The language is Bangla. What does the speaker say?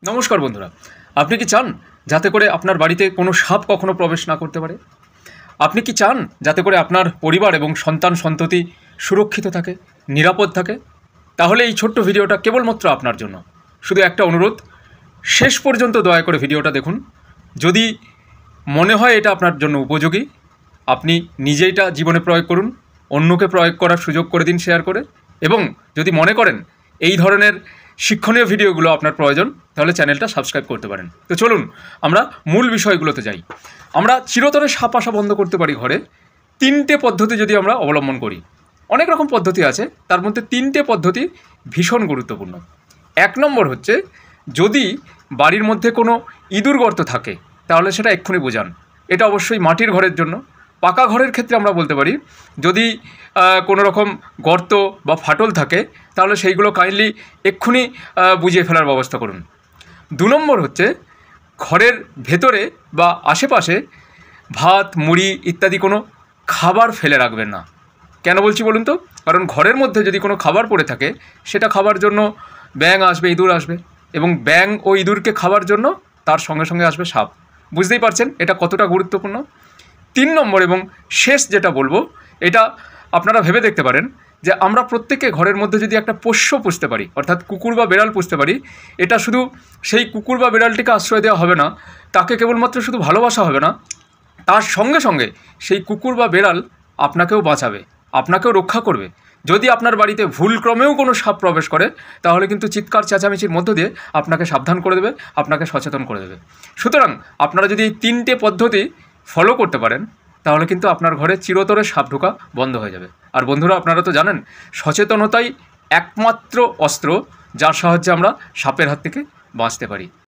নমস্কার বন্ধুরা, আপনি কি চান যাতে করে আপনার বাড়িতে কোনো সাপ কখনো প্রবেশ না করতে পারে? আপনি কি চান যাতে করে আপনার পরিবার এবং সন্তান সন্ততি সুরক্ষিত থাকে, নিরাপদ থাকে? তাহলে এই ছোট্ট ভিডিওটা কেবলমাত্র আপনার জন্য। শুধু একটা অনুরোধ, শেষ পর্যন্ত দয়া করে ভিডিওটা দেখুন। যদি মনে হয় এটা আপনার জন্য উপযোগী, আপনি নিজে এটা জীবনে প্রয়োগ করুন, অন্যকে প্রয়োগ করার সুযোগ করে দিন শেয়ার করে। এবং যদি মনে করেন এই ধরনের শিক্ষণীয় ভিডিওগুলো আপনার প্রয়োজন, তাহলে চ্যানেলটা সাবস্ক্রাইব করতে পারেন। তো চলুন আমরা মূল বিষয়গুলোতে যাই। আমরা চিরতরে সাপ আসা বন্ধ করতে পারি ঘরে তিনটে পদ্ধতি যদি আমরা অবলম্বন করি। অনেক রকম পদ্ধতি আছে, তার মধ্যে তিনটে পদ্ধতি ভীষণ গুরুত্বপূর্ণ। এক নম্বর হচ্ছে, যদি বাড়ির মধ্যে কোনো ইঁদুর গর্ত থাকে তাহলে সেটা এক্ষুনি বোঝান। এটা অবশ্যই মাটির ঘরের জন্য। পাকা ঘরের ক্ষেত্রে আমরা বলতে পারি, যদি কোনো রকম গর্ত বা ফাটল থাকে তাহলে সেইগুলো কাইন্ডলি এক্ষুনি বুঝিয়ে ফেলার ব্যবস্থা করুন। দু নম্বর হচ্ছে, ঘরের ভেতরে বা আশেপাশে ভাত মুড়ি ইত্যাদি কোনো খাবার ফেলে রাখবেন না। কেন বলছি বলুন তো? কারণ ঘরের মধ্যে যদি কোনো খাবার পড়ে থাকে, সেটা খাবার জন্য ব্যাঙ আসবে, ইঁদুর আসবে, এবং ব্যাঙ ও ইঁদুরকে খাবার জন্য তার সঙ্গে সঙ্গে আসবে সাপ। বুঝতেই পারছেন এটা কতটা গুরুত্বপূর্ণ। 3 নম্বর এবং শেষ যেটা বলবো, এটা আপনারা ভেবে দেখতে পারেন যে আমরা প্রত্যেকে ঘরের মধ্যে যদি একটা পোষ্য পুষতে পারি, অর্থাৎ কুকুর বা বেড়াল পুষতে পারি, এটা শুধু সেই কুকুর বা বেড়ালটিকে আশ্রয় দেওয়া হবে না, তাকে কেবলমাত্র শুধু ভালোবাসা হবে না, তার সঙ্গে সঙ্গে সেই কুকুর বা বেড়াল আপনাকেও বাঁচাবে, আপনাকেও রক্ষা করবে। যদি আপনার বাড়িতে ভুলক্রমেও কোনো সাপ প্রবেশ করে, তাহলে কিন্তু চিৎকার চেঁচামেচির মধ্য দিয়ে আপনাকে সাবধান করে দেবে, আপনাকে সচেতন করে দেবে। সুতরাং আপনারা যদি এই 3টে পদ্ধতি ফলো করতে পারেন, তাহলে কিন্তু আপনার ঘরে চিরতরে সাপ ঢোকা বন্ধ হয়ে যাবে। আর বন্ধুরা, আপনারা তো জানেন সচেতনতাই একমাত্র অস্ত্র যার সাহায্যে আমরা সাপের হাত থেকে বাঁচতে পারি।